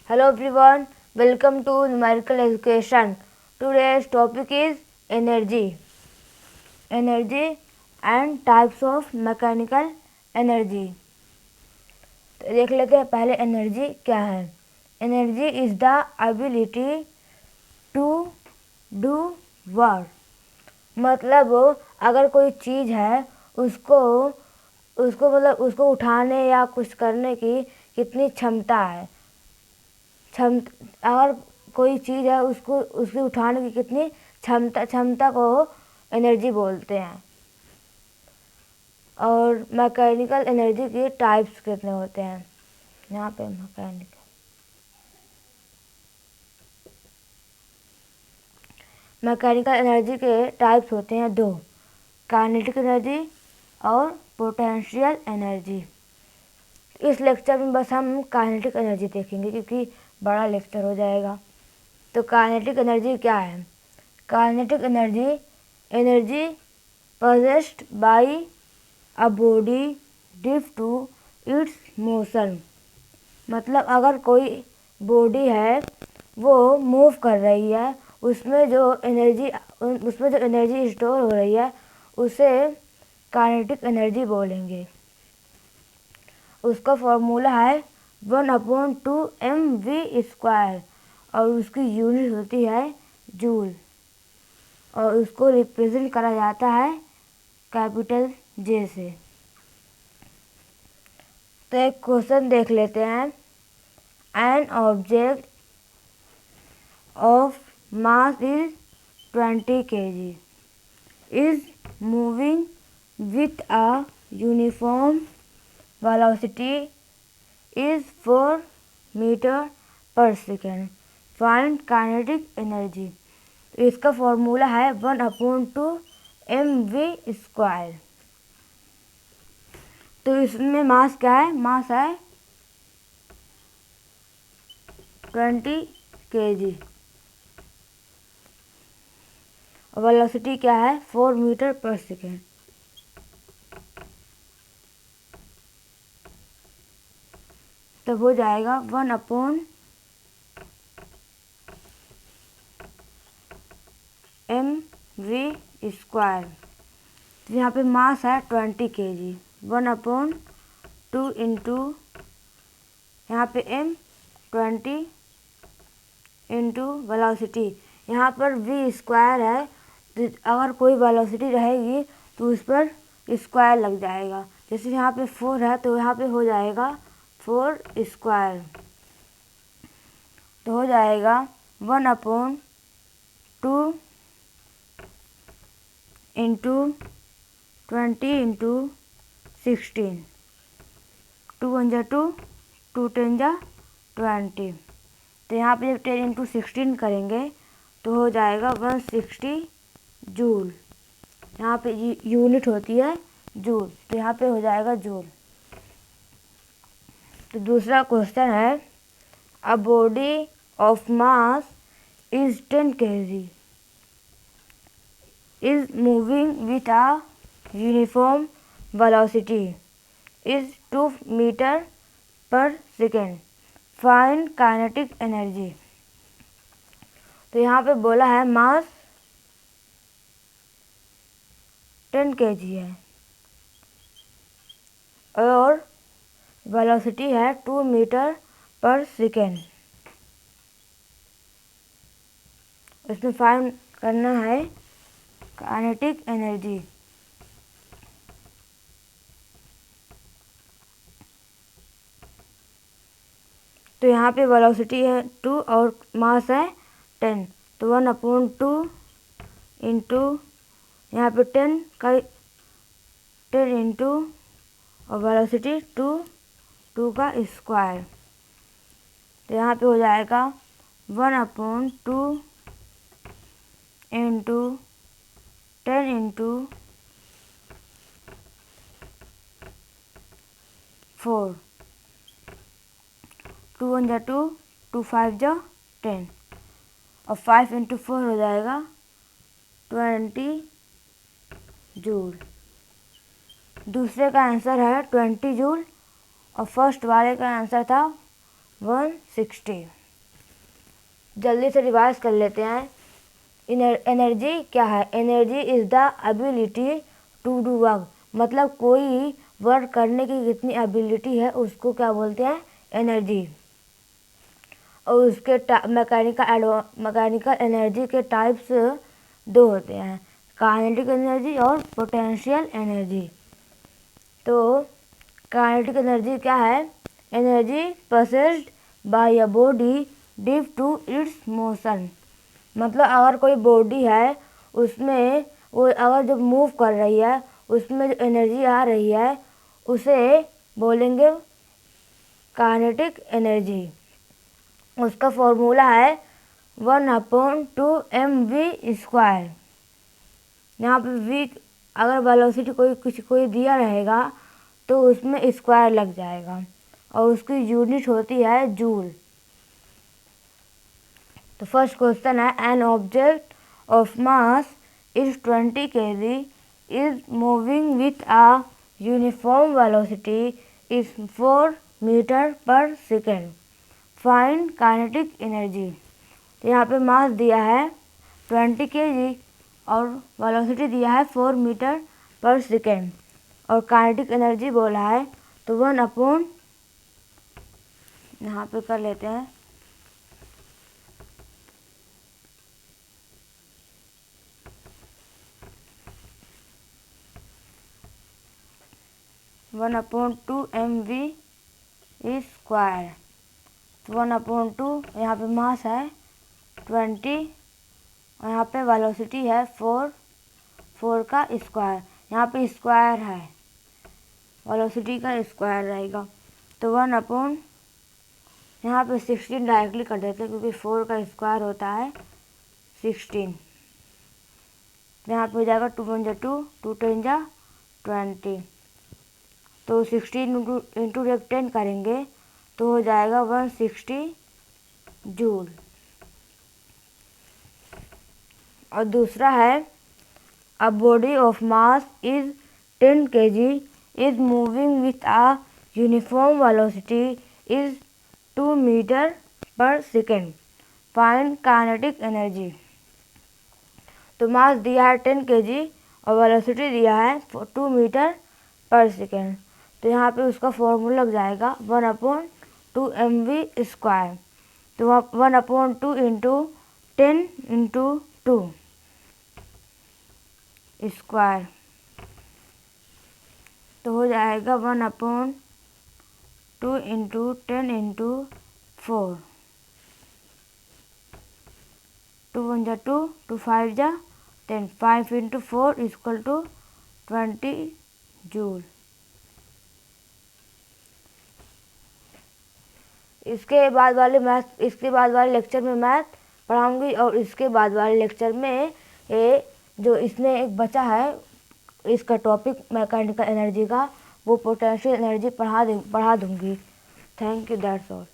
Hello everyone, welcome to Numerical Education. Today's topic is energy. Energy and types of mechanical energy. तो देख लेते हैं पहले energy क्या है. Energy is the ability to do work. मतलब अगर कोई चीज़ है उसको उसको उठाने या कुछ करने की कितनी क्षमता है. अगर कोई चीज़ है उसको उसकी उठाने की कितनी क्षमता को एनर्जी बोलते हैं. और मैकेनिकल एनर्जी के टाइप्स कितने होते हैं. यहाँ पे मैकेनिकल एनर्जी के टाइप्स होते हैं दो, काइनेटिक एनर्जी और पोटेंशियल एनर्जी. इस लेक्चर में बस हम काइनेटिक एनर्जी देखेंगे क्योंकि बड़ा लेक्चर हो जाएगा. तो काइनेटिक एनर्जी क्या है. Kinetic energy possessed by a body due to its motion. मतलब अगर कोई बॉडी है वो मूव कर रही है, उसमें जो एनर्जी स्टोर हो रही है उसे काइनेटिक एनर्जी बोलेंगे. उसका फॉर्मूला है 1/2mv² और उसकी यूनिट होती है जूल और उसको रिप्रेजेंट करा जाता है कैपिटल जे से. तो एक क्वेश्चन देख लेते हैं. N object of mass is 20 kg is moving with a uniform velocity is 4 meter per second. Find kinetic energy. इसका फॉर्मूला है 1/2mv². तो इसमें मास क्या है. मास है 20 kg और वेलोसिटी क्या है 4 मीटर पर सेकेंड. तब हो जाएगा 1/mv². तो यहाँ पे मास है 20 kg. 1/2 इंटू यहाँ पे m 20 इंटू वेलोसिटी. यहाँ पर v² है तो अगर कोई वेलोसिटी रहेगी तो उस पर स्क्वायर लग जाएगा. जैसे यहाँ पे 4 है तो यहाँ पे हो जाएगा 4². तो हो जाएगा 1/2 इंटू 20 इंटू 16. 2 1 2, 2 10 20. तो यहाँ पे जब 10 इंटू 16 करेंगे तो हो जाएगा 160 जूल. यहाँ पे यूनिट होती है जूल, तो यहाँ पे हो जाएगा जूल. तो दूसरा क्वेश्चन है. A body of mass is 10 kg is moving with a uniform velocity is 2 meter per second. Find kinetic energy. तो यहाँ पे बोला है मास 10 kg है और वेलोसिटी है 2 मीटर पर सेकेंड. इसमें फाइंड करना है काइनेटिक एनर्जी. तो यहाँ पे वेलोसिटी है 2 और मास है 10. तो 1/2 इंटू यहाँ पे 10 इंटू और वेलोसिटी 2 का स्क्वायर. तो यहाँ पे हो जाएगा 1/2 इंटू 10 इंटू 4. 2 1 2, 2 5 10 और 5 इंटू 4 हो जाएगा 20 जूल. दूसरे का आंसर है 20 जूल और फर्स्ट वाले का आंसर था 160. जल्दी से रिवाइज कर लेते हैं। एनर्जी क्या है? Energy is the ability to do work, मतलब कोई वर्क करने की जितनी एबिलिटी है उसको क्या बोलते हैं? एनर्जी। और उसके मैकेनिकल एनर्जी के टाइप्स दो होते हैं, काइनेटिक एनर्जी और पोटेंशियल एनर्जी। तो काइनेटिक एनर्जी क्या है? Energy processed by a body due to its motion, मतलब अगर कोई बॉडी है उसमें वो अगर जब मूव कर रही है उसमें जो एनर्जी आ रही है उसे बोलेंगे काइनेटिक एनर्जी। उसका फॉर्मूला है 1/2mv²। यहाँ पे v अगर वेलोसिटी कोई दिया रहेगा तो उसमें स्क्वायर लग जाएगा और उसकी यूनिट होती है जूल। तो फर्स्ट क्वेश्चन है, an object of mass is 20 kg is moving with a uniform velocity is 4 metre per second, find kinetic energy. तो यहाँ पे मास दिया है 20 kg और वेलोसिटी दिया है 4 मीटर पर सेकेंड और काइनेटिक एनर्जी बोला है तो 1/, यहाँ पे कर लेते हैं 1/2mv²। तो 1/2 यहाँ पे मास है 20 और यहाँ पे वेलोसिटी है 4 का स्क्वायर, यहाँ पे स्क्वायर है वेलोसिटी का स्क्वायर रहेगा। तो 1/, यहाँ पे 16 डायरेक्टली कर देते हैं क्योंकि 4 का स्क्वायर होता है 16। यहाँ पे हो जाएगा 2 × 2 2 × 20, तो 16 इंटू 10 करेंगे तो हो जाएगा 160 जूल। और दूसरा है, a body of mass is 10 kg is moving with a uniform velocity is 2 metre per second, find kinetic energy. तो मास दिया है 10 kg और वेलोसिटी दिया है 2 मीटर पर सेकेंड, तो यहाँ पे उसका फॉर्मूला लग जाएगा 1/2mv²। तो 1/2 इंटू 10 इंटू 2 स्क्वायर, तो हो जाएगा 1/2 into 10 into 4, 2 × 2 2 5 10, 5 into 4 equal to 20 joule. इसके बाद वाले लेक्चर में मैथ पढ़ाऊंगी और इसके बाद वाले लेक्चर में जो इसमें एक बचा है इसका टॉपिक मैकेनिकल एनर्जी का, वो पोटेंशियल एनर्जी पढ़ा दूंगी। Thank you, that's all.